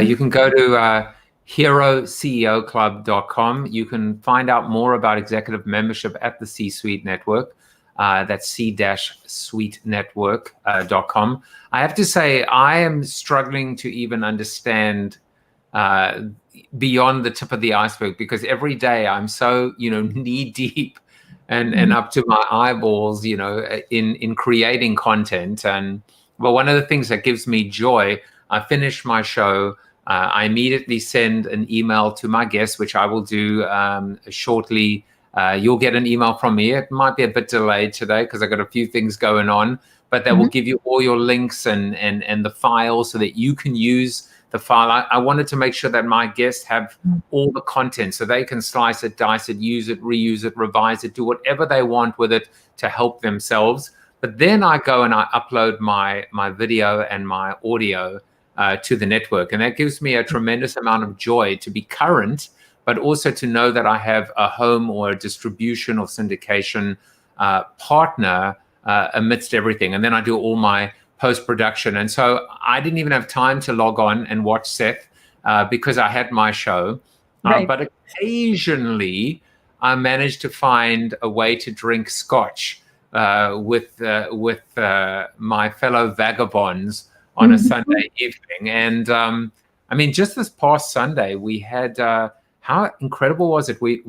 You can go to heroceoclub.com. You can find out more about executive membership at the C-Suite Network. That's c-suitenetwork.com. I have to say, I am struggling to even understand beyond the tip of the iceberg, because every day I'm so, knee deep and up to my eyeballs, in creating content. And well, one of the things that gives me joy, I finish my show, I immediately send an email to my guests, which I will do shortly. You'll get an email from me. It might be a bit delayed today because I've got a few things going on, but that will give you all your links and the files so that you can use the file. I wanted to make sure that my guests have all the content so they can slice it, dice it, use it, reuse it, revise it, do whatever they want with it to help themselves. But then I go and I upload my video and my audio to the network. And that gives me a tremendous amount of joy to be current, but also to know that I have a home or a distribution or syndication partner amidst everything. And then I do all my post-production. And so I didn't even have time to log on and watch Seth because I had my show. Right. But occasionally I managed to find a way to drink scotch with my fellow vagabonds on a Sunday evening. And I mean, just this past Sunday, we had, how incredible was it? We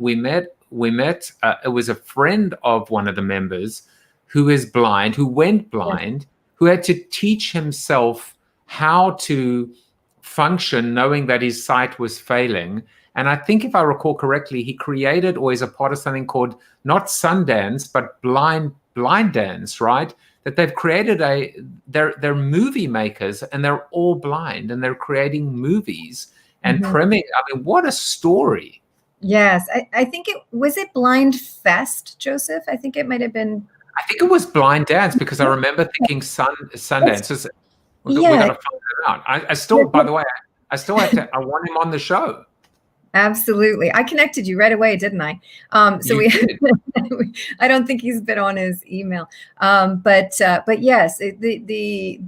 met, it was a friend of one of the members who is blind, who went blind, who had to teach himself how to function knowing that his sight was failing. And I think if I recall correctly, he created or is a part of something called not Sundance, but Blind Dance, right? That they've created they're movie makers and they're all blind and they're creating movies and premiering. I mean, what a story. Yes. I think was it Blind Fest, Joseph? I think it might have been. I think it was Blind Dance because I remember thinking Sundance. We're going to find it out. I still, by the way, I still have to, I want him on the show. Absolutely. I connected you right away, didn't I? So I don't think he's been on his email. But yes, the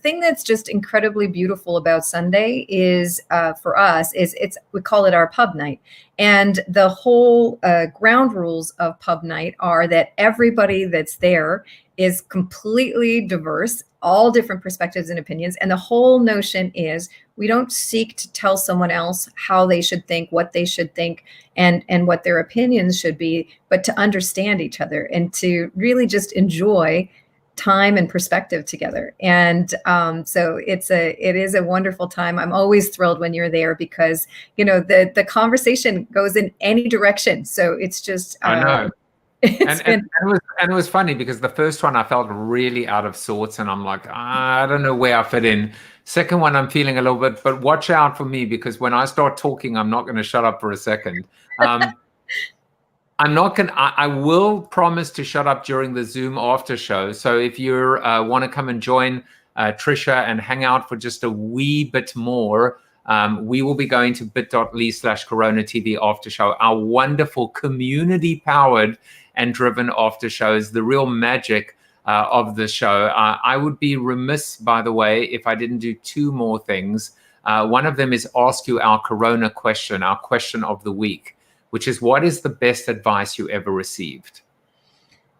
thing that's just incredibly beautiful about Sunday is for us is we call it our pub night. And the whole ground rules of pub night are that everybody that's there is completely diverse, all different perspectives and opinions. And the whole notion is we don't seek to tell someone else how they should think, what they should think, and what their opinions should be, but to understand each other and to really just enjoy time and perspective together. And so it is a wonderful time. I'm always thrilled when you're there because, the conversation goes in any direction. So it's just, I know. And it was funny because the first one I felt really out of sorts and I'm like, I don't know where I fit in. Second one, I'm feeling a little bit, but watch out for me because when I start talking, I'm not going to shut up for a second. I will promise to shut up during the Zoom after show. So if you want to come and join Tricia and hang out for just a wee bit more, we will be going to bit.ly/CoronaTV after show, our wonderful community-powered and driven after shows, the real magic of the show. I would be remiss, by the way, if I didn't do two more things. One of them is ask you our Corona question, our question of the week, which is, what is the best advice you ever received?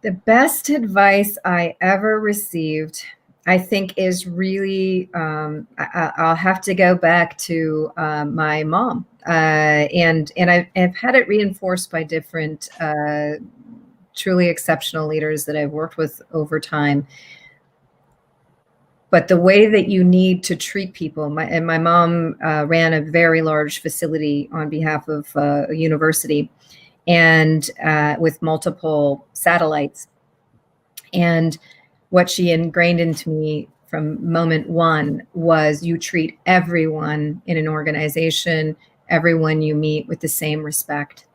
The best advice I ever received, I think, is really, I'll have to go back to my mom. And I've had it reinforced by different truly exceptional leaders that I've worked with over time. But the way that you need to treat people, my mom ran a very large facility on behalf of a university, and with multiple satellites. And what she ingrained into me from moment one was, you treat everyone in an organization, everyone you meet, with the same respect.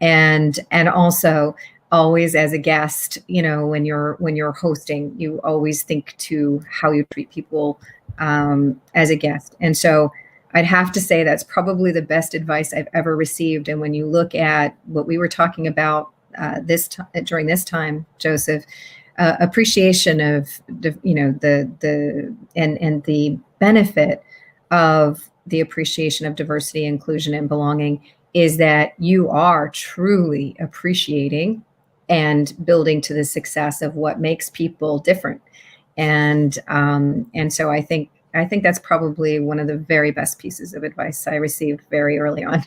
And also, always as a guest, when you're hosting, you always think to how you treat people as a guest. And so I'd have to say that's probably the best advice I've ever received. And when you look at what we were talking about during this time, Joseph, appreciation of the benefit of the appreciation of diversity, inclusion, and belonging is that you are truly appreciating and building to the success of what makes people different. And so I think that's probably one of the very best pieces of advice I received very early on.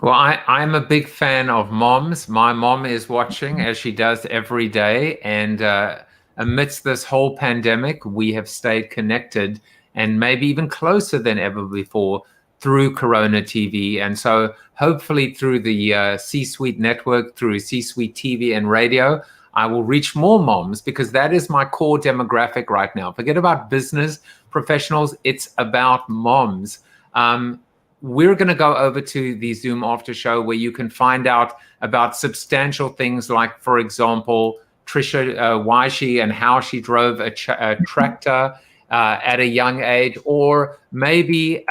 Well, I'm a big fan of moms. My mom is watching, as she does every day. And amidst this whole pandemic, we have stayed connected, and maybe even closer than ever before, through Corona TV. And so hopefully through the C-Suite network, through C-Suite TV and radio, I will reach more moms, because that is my core demographic right now. Forget about business professionals. It's about moms. We're going to go over to the Zoom after show, where you can find out about substantial things like, for example, Tricia, why she and how she drove a tractor at a young age, or maybe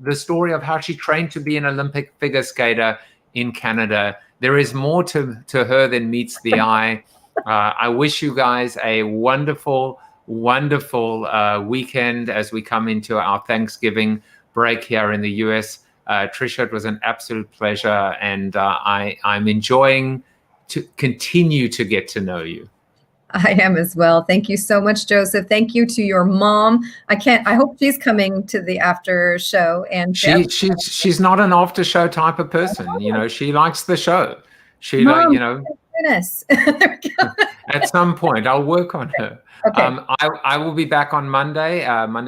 the story of how she trained to be an Olympic figure skater in Canada. There is more to her than meets the eye. I wish you guys a wonderful, wonderful weekend as we come into our Thanksgiving break here in the US. Tricia, it was an absolute pleasure, and I'm enjoying to continue to get to know you. I am as well. Thank you so much, Joseph. Thank you to your mom. I hope she's coming to the after show. And she's not an after show type of person. She likes the show. She goodness. There we go. At some point, I'll work on her. Okay. I will be back on Monday,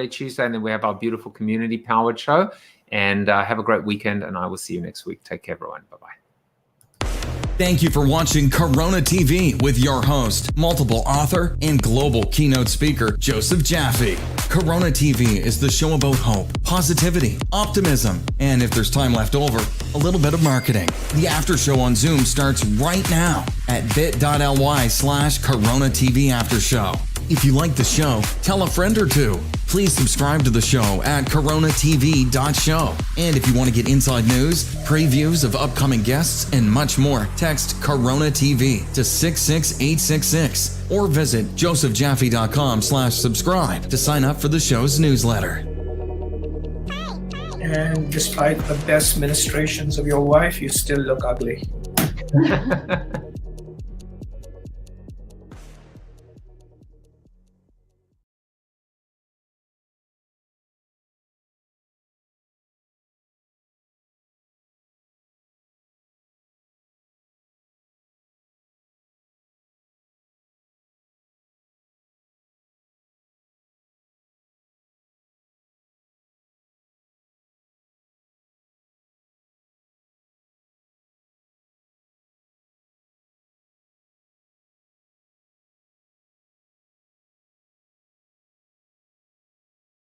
Tuesday, and then we have our beautiful community powered show. And have a great weekend, and I will see you next week. Take care, everyone. Bye-bye. Thank you for watching Corona TV with your host, multiple author, and global keynote speaker, Joseph Jaffe. Corona TV is the show about hope, positivity, optimism, and if there's time left over, a little bit of marketing. The after show on Zoom starts right now at bit.ly/Corona TV After Show. If you like the show, tell a friend or two. Please subscribe to the show at CoronaTV.show. And if you want to get inside news, previews of upcoming guests, and much more, text Corona TV to 66866 or visit josephjaffe.com/subscribe to sign up for the show's newsletter. And despite the best ministrations of your wife, you still look ugly.